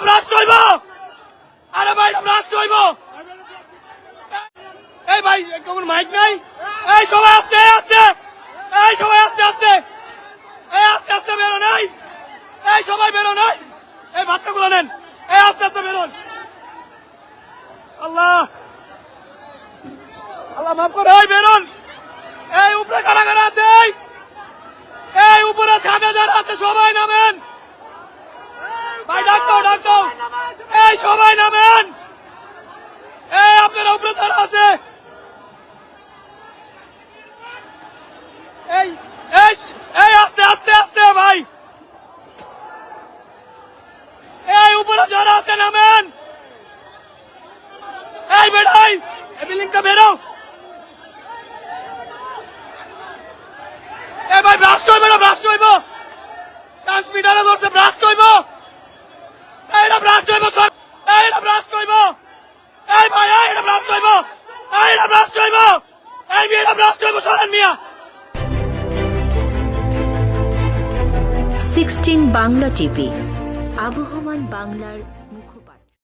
ব্রাস্ট হইব। আরে ভাই এটা ব্রাস্ট হইব। এই ভাই কেমন মাইক নাই? এই সবাই আস্তে আস্তে, এই সবাই আস্তে আস্তে, এই আস্তে আস্তে বেরো নাই, এই সবাই বেরো নাই, এই বাচ্চাগুলো নেন, এই আস্তে আস্তে বেরোন। আল্লাহ আল্লাহ মাফ করে, এই বেরোন। এই উপরে কারা কারা আছে? এই উপরে ছাদে যারা আছে সবাই নামেন। ভাই ডাক দাও, ডাক দাও, এই সবাই নামেন। এই আপনারা উপরে যারা আছে, এই এই এই আস্তে আস্তে আস্তে ভাই, এই উপরে যারা আছে নামেন। এই বেড়াই, এই বিল্ডিংটা বেরো। এই ভাই ব্রাস্ট হইব না, ব্রাস্ট হইব, ট্রান্সমিটারে ধরছে, ব্রাস্ট হইব, এইটা ব্রাস্ট হইব, এইটা ব্রাস্ট হইব। এই ভাই এইটা ব্রাস্ট হইব, এইটা ব্রাস্ট হইব, এই মেয়েটা ব্রাস্ট হইব, সরেন মিয়া। 16 বাংলা টিভি, আবহমান বাংলার